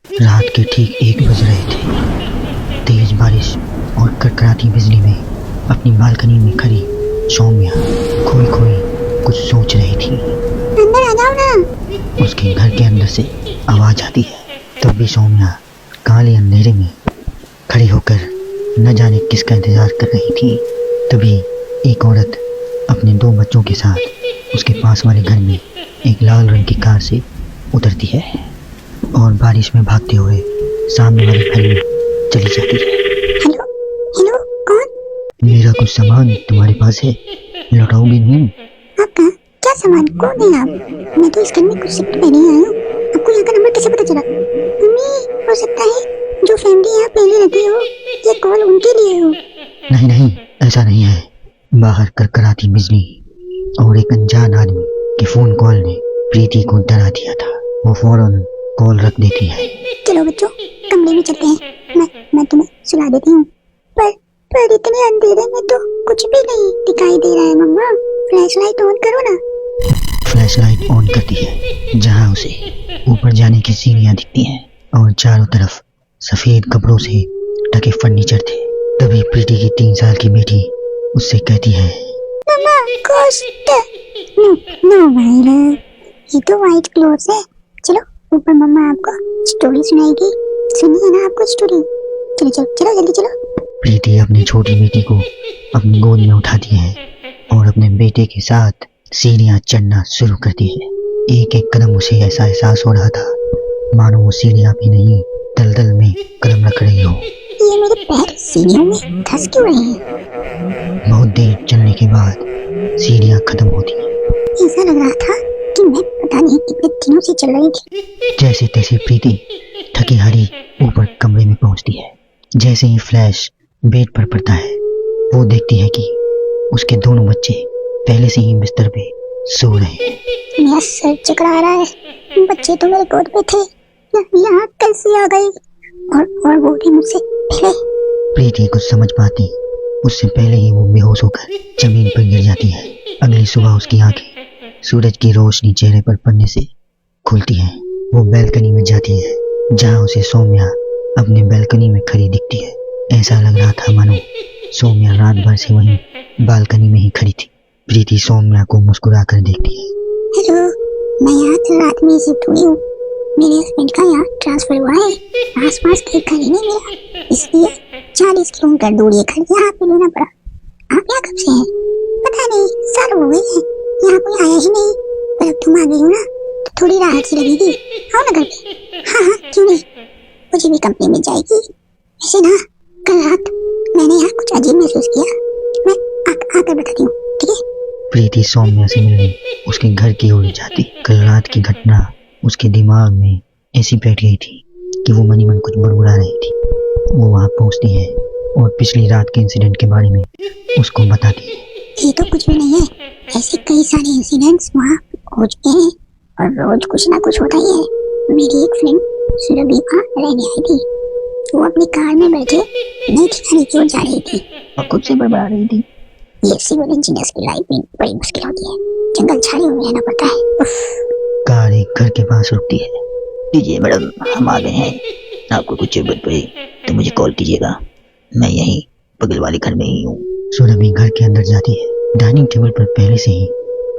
रात के ठीक 1 बज रहे थे। तेज बारिश और कड़कड़ाती बिजली में अपनी बालकनी में खड़ी सौम्या खोई खोई कुछ सोच रही थी। अंदर आ जाओ ना। उसके घर के अंदर से आवाज आती है। तब भी सौम्या काले अंधेरे में खड़ी होकर न जाने किसका इंतजार कर रही थी। तभी एक औरत अपने 2 बच्चों के साथ उसके पास वाले घर में एक लाल रंग की कार से उतरती है और बारिश में भागते हुए सामने वाले घर में चली जाती है। हेलो हेलो, कौन? मेरा कुछ सामान तुम्हारे पास है, लौटाओगे नहीं? आपका क्या सामान? कौन है आप? मैं तो इस घर में कुछ शिफ्ट में नहीं आई हूँ। आपको यहाँ का नंबर कैसे पता चला? मम्मी, हो सकता है जो फैमिली यहाँ पहले रहती हो ये कॉल उनके लिए हो। नहीं नहीं, ऐसा नहीं है। बाहर कड़कड़ाती बिजली और एक अनजान आदमी के फोन कॉल ने प्रीति को डरा दिया था। वो फौरन कॉल रख देती है। चलो बच्चों, कमरे में चलते हैं। मैं तुम्हें सुला देती हूँ। पर इतने अंधेरे में तो कुछ भी नहीं दिखाई दे रहा है। मम्मा, फ्लैशलाइट ऑन करो ना। फ्लैशलाइट ऑन करती है, जहाँ उसे ऊपर जाने की सीढ़ियाँ दिखती हैं और चारों तरफ सफेद कपड़ों से ढके फर्नीचर थे। तभी प्रीति की 3 साल की बेटी उससे कहती है, मम्मा, घोस्ट। नो भाई लव, ये तो व्हाइट क्लोथ्स है। चलो ऊपर, मम्मा आपको स्टोरी सुनाएगी। सुनिए ना आपको स्टोरी। चलो चलो चलो, जल्दी चलो। प्रीति अपनी छोटी बेटी को अपनी गोद में उठाती है और अपने बेटे के साथ सीढ़ियाँ चढ़ना शुरू करती है। एक एक कदम उसे ऐसा एहसास हो रहा था मानो वो सीढ़ियाँ भी नहीं दलदल में कदम रख रही हो। ये मेरे पैर सीढ़ियों में धंस क्यों रहे हैं? बहुत देर चलने के बाद सीढ़ियाँ खत्म होती हैं। ऐसा लग रहा था कि मैं पता नहीं कितने दिनों से चल रही थी। जैसे तैसे प्रीति थकी हारी ऊपर कमरे में पहुंचती है। जैसे ही फ्लैश बेड पर पड़ता है, वो देखती है कि उसके दोनों बच्चे पहले से ही बिस्तर पे सो रहे हैं। मेरा सर चकरा रहा है। बच्चे तो मेरे गोद में थे, यहाँ कैसे आ गए? और वो भी मुझसे पहले। प्रीति कुछ समझ पाती उससे पहले ही वो बेहोश होकर जमीन पर गिर जाती है। अगली सुबह उसकी आंखें सूरज की रोशनी चेहरे पर पड़ने से खुलती हैं। वो बैल्कनी में जाती है, जहाँ उसे सौम्या अपने बैल्कनी में खड़ी दिखती है। ऐसा लग रहा था मानो सौम्या रात भर से वहीं बालकनी में ही खड़ी थी। प्रीति सौम्या को मुस्कुरा कर देखती है। हेलो, मैं यहाँ कल रात में शिफ्ट हुई हूँ। मेरे हस्बैंड का यहाँ ट्रांसफर हुआ है। आसपास कहीं घर ही नहीं मिला, इसलिए 40 किलोमीटर दूर ये घर यहाँ पे लेना पड़ा। आप यहाँ कब से हैं? पता नहीं, साल हो गए हैं, यहाँ कोई आया ही नहीं। पर अब तुम आ गई हो ना, तो थोड़ी राहत सी लगेगी। आओ ना घर पे। हाँ, क्यों नहीं, मुझे भी कंपनी मिल जाएगी। वैसे ना, कल रात मैंने यहाँ कुछ अजीब महसूस किया। मैं आकर बताती हूँ, ठीक है? प्रीति सौम्या से मिलने उसके घर की ओर जाती। कल रात की घटना उसके दिमाग में ऐसी बैठ गई थी कि वो मनी मन कुछ बुड़बुड़ा रही थी। वो वहाँ पहुँचती है और पिछली रात के इंसिडेंट के बारे में उसको बताती है। ये तो कुछ भी नहीं है, ऐसे कई सारे इंसिडेंट्स वहाँ हो चुके हैं और रोज कुछ ना कुछ होता ही है। मेरी एक फ्रेंड सुरभि वहाँ रहने आई थी। वो अपनी कार में बैठे नई ठिकाने की ओर जा रही थी और खुद से बड़बड़ा रही थी। ये सिविल इंजीनियर्स की लाइफ में बड़ी मुश्किल होती है, जंगल झाड़ियों में रहना पड़ता है। कार एक घर के पास रुकती है। लीजिए मैडम, हम आ गए हैं। आपको कुछ जरूरत पड़े तो मुझे कॉल कीजिएगा, मैं यहीं बगल वाले घर में ही हूँ। सुरभि घर के अंदर जाती है। डाइनिंग टेबल पर पहले से ही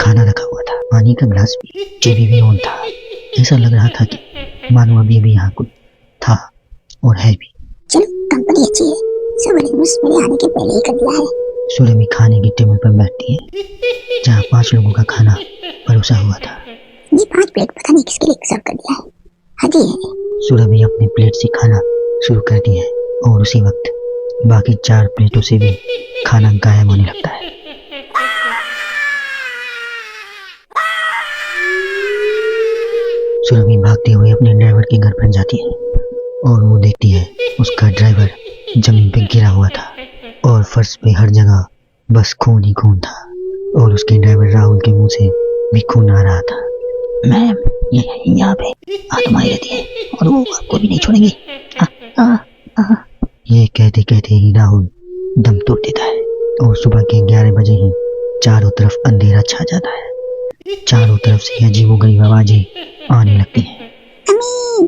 खाना रखा हुआ था, पानी का ग्लास भी, टीवी भी ऑन था। ऐसा लग रहा था कि मानो अभी भी यहाँ कुछ था और है भी। चलो, कंपनी अच्छी है, सब अरेंजमेंट्स मेरे आने के पहले ही कर दिया है। सुरभि खाने की टेबल पर बैठती है, जहाँ 5 लोगों का खाना परोसा हुआ था। ये 5 प्लेट पता नहीं किसके लिए सर्व कर दिया है। हाँ जी है। सुरभि अपने प्लेट से खाना शुरू करती है और उसी वक्त बाकी 4 प्लेटों से भी खाना गायब होने लगता है। सुरभि भागते हुए अपने ड्राइवर के घर पर जाती है और वो देखती है उसका ड्राइवर जमीन पे गिरा हुआ था और फर्श पे हर जगह बस खून ही खून था और उसके ड्राइवर राहुल के मुंह से भी खून आ रहा था। मैम, यहाँ पे आत्माएं रहती है और वो आपको भी नहीं छोड़ेंगी। ये कहते कहते ही राहुल दम तोड़ देता है और सुबह के 11 बजे ही चारों तरफ अंधेरा छा जाता है। चारों तरफ से अजीबोगरीब आवाजें आने लगती हैं। अम्मी,